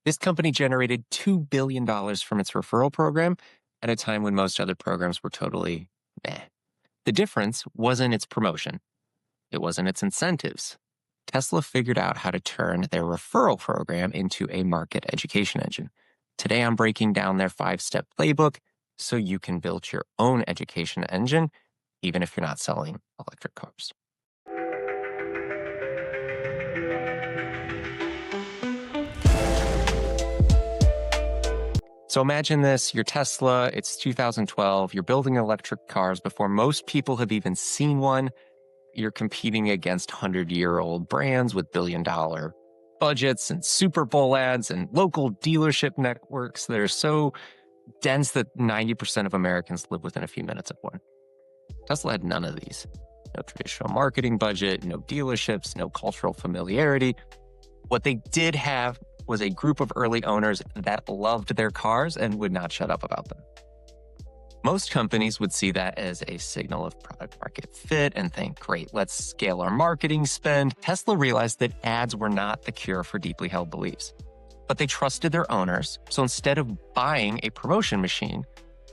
This company generated $2 billion from its referral program at a time when most other programs were totally meh. The difference wasn't its promotion. It wasn't its incentives. Tesla figured out how to turn their referral program into a market education engine. Today, I'm breaking down their 5-step playbook so you can build your own education engine, even if you're not selling electric cars. So imagine this, you're Tesla, it's 2012, you're building electric cars before most people have even seen one. You're competing against 100-year-old brands with billion-dollar budgets and Super Bowl ads and local dealership networks that are so dense that 90% of Americans live within a few minutes of one. Tesla had none of these. No traditional marketing budget, no dealerships, no cultural familiarity. What they did have was a group of early owners that loved their cars and would not shut up about them. Most companies would see that as a signal of product market fit and think, great, let's scale our marketing spend. Tesla realized that ads were not the cure for deeply held beliefs, but they trusted their owners. So instead of buying a promotion machine,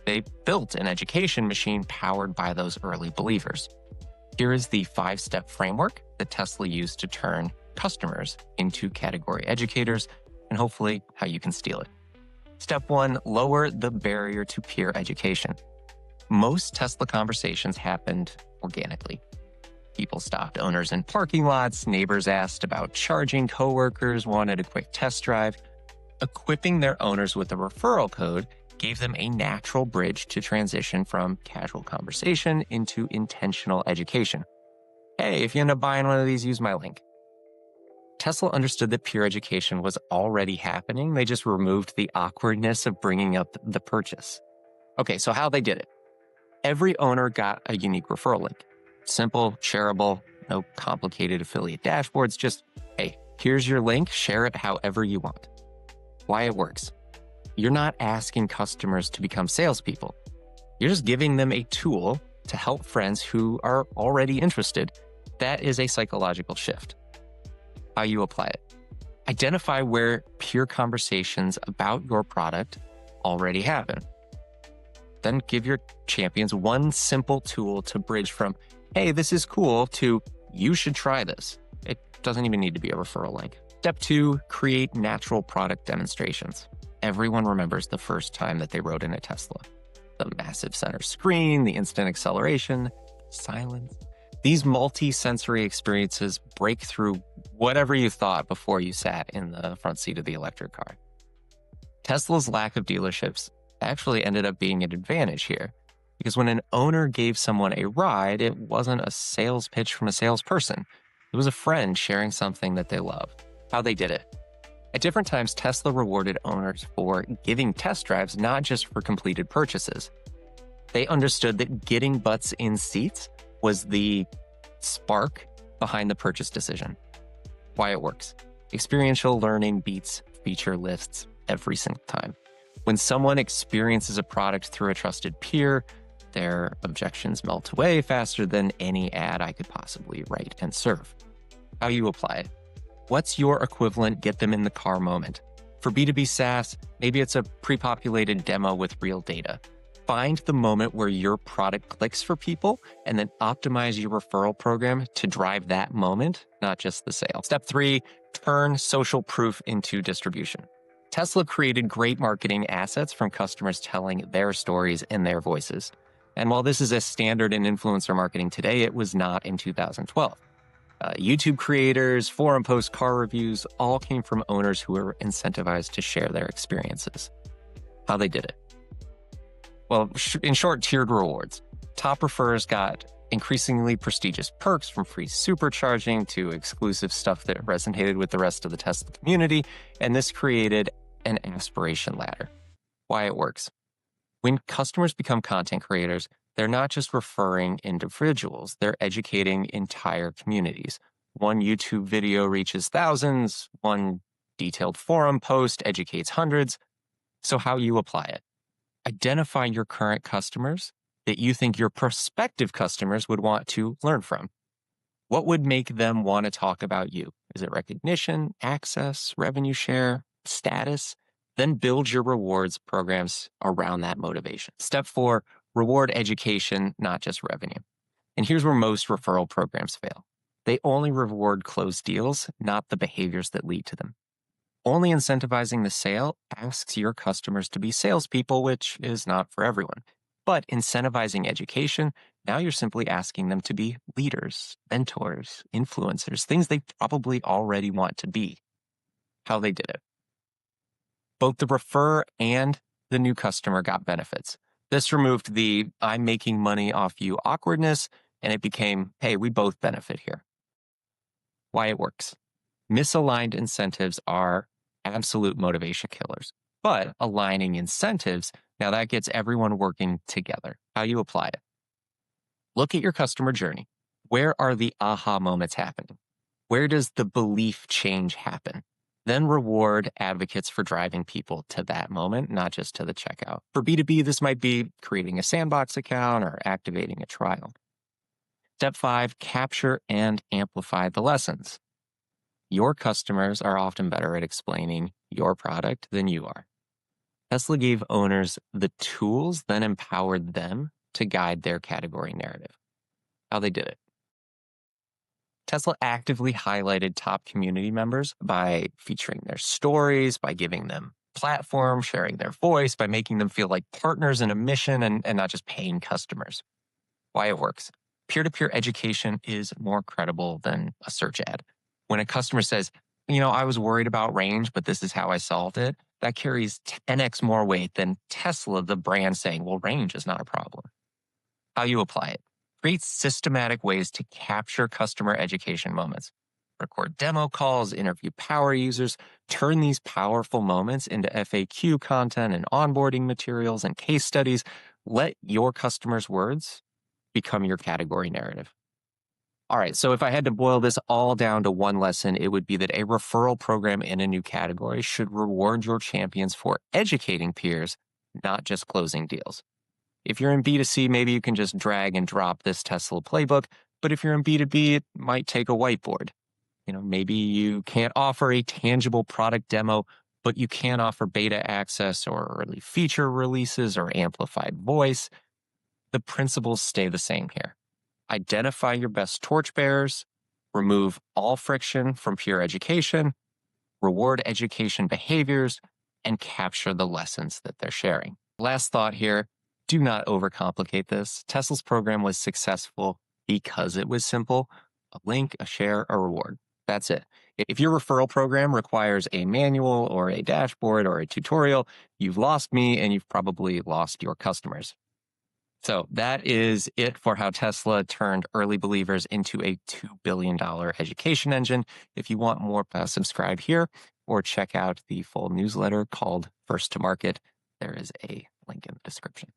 they built an education machine powered by those early believers. Here is the 5-step framework that Tesla used to turn customers into category educators, and hopefully how you can steal it. Step 1, lower the barrier to peer education. Most Tesla conversations happened organically. People stopped owners in parking lots, neighbors asked about charging, coworkers wanted a quick test drive. Equipping their owners with a referral code gave them a natural bridge to transition from casual conversation into intentional education. Hey, if you end up buying one of these, use my link. Tesla understood that peer education was already happening. They just removed the awkwardness of bringing up the purchase. Okay, so how they did it. Every owner got a unique referral link. Simple, shareable, no complicated affiliate dashboards. Just, hey, here's your link. Share it however you want. Why it works. You're not asking customers to become salespeople. You're just giving them a tool to help friends who are already interested. That is a psychological shift. How you apply it. Identify where peer conversations about your product already happen. Then give your champions one simple tool to bridge from, hey, this is cool, to you should try this. It doesn't even need to be a referral link. Step 2, create natural product demonstrations. Everyone remembers the first time that they rode in a Tesla. The massive center screen, the instant acceleration, silence. These multi-sensory experiences break through whatever you thought before you sat in the front seat of the electric car. Tesla's lack of dealerships actually ended up being an advantage here, because when an owner gave someone a ride, it wasn't a sales pitch from a salesperson. It was a friend sharing something that they love. How they did it. At different times, Tesla rewarded owners for giving test drives, not just for completed purchases. They understood that getting butts in seats was the spark behind the purchase decision. Why it works. Experiential learning beats feature lists every single time. When someone experiences a product through a trusted peer, their objections melt away faster than any ad I could possibly write and serve. How you apply it. What's your equivalent get them in the car moment? For B2B SaaS, maybe it's a pre-populated demo with real data. Find the moment where your product clicks for people and then optimize your referral program to drive that moment, not just the sale. Step 3, turn social proof into distribution. Tesla created great marketing assets from customers telling their stories in their voices. And while this is a standard in influencer marketing today, it was not in 2012. YouTube creators, forum posts, car reviews, all came from owners who were incentivized to share their experiences. How they did it. Well, in short, tiered rewards. Top referrers got increasingly prestigious perks, from free supercharging to exclusive stuff that resonated with the rest of the Tesla community, and this created an aspiration ladder. Why it works. When customers become content creators, they're not just referring individuals, they're educating entire communities. One YouTube video reaches thousands, one detailed forum post educates hundreds. So how you apply it. Identify your current customers that you think your prospective customers would want to learn from. What would make them want to talk about you? Is it recognition, access, revenue share? status, then build your rewards programs around that motivation. Step 4, reward education, not just revenue. And here's where most referral programs fail. They only reward closed deals, not the behaviors that lead to them. Only incentivizing the sale asks your customers to be salespeople, which is not for everyone. But incentivizing education, now you're simply asking them to be leaders, mentors, influencers, things they probably already want to be. How they did it. Both the refer and the new customer got benefits. This removed the I'm making money off you awkwardness, and it became, hey, we both benefit here. Why it works. Misaligned incentives are absolute motivation killers. But aligning incentives, now that gets everyone working together. How you apply it. Look at your customer journey. Where are the aha moments happening? Where does the belief change happen? Then reward advocates for driving people to that moment, not just to the checkout. For B2B, this might be creating a sandbox account or activating a trial. Step 5, capture and amplify the lessons. Your customers are often better at explaining your product than you are. Tesla gave owners the tools, then empowered them to guide their category narrative. How they did it. Tesla actively highlighted top community members by featuring their stories, by giving them platform, sharing their voice, by making them feel like partners in a mission and not just paying customers. Why it works. Peer-to-peer education is more credible than a search ad. When a customer says, I was worried about range, but this is how I solved it, that carries 10x more weight than Tesla, the brand, saying, well, range is not a problem. How you apply it. Create systematic ways to capture customer education moments. Record demo calls, interview power users, turn these powerful moments into FAQ content and onboarding materials and case studies. Let your customers' words become your category narrative. All right, so if I had to boil this all down to one lesson, it would be that a referral program in a new category should reward your champions for educating peers, not just closing deals. If you're in B2C, maybe you can just drag and drop this Tesla playbook. But if you're in B2B, it might take a whiteboard. Maybe you can't offer a tangible product demo, but you can offer beta access or early feature releases or amplified voice. The principles stay the same here. Identify your best torchbearers, remove all friction from peer education, reward education behaviors, and capture the lessons that they're sharing. Last thought here. Do not overcomplicate this. Tesla's program was successful because it was simple. A link, a share, a reward. That's it. If your referral program requires a manual or a dashboard or a tutorial, you've lost me and you've probably lost your customers. So that is it for how Tesla turned early believers into a $2 billion education engine. If you want more, subscribe here or check out the full newsletter called First to Market. There is a link in the description.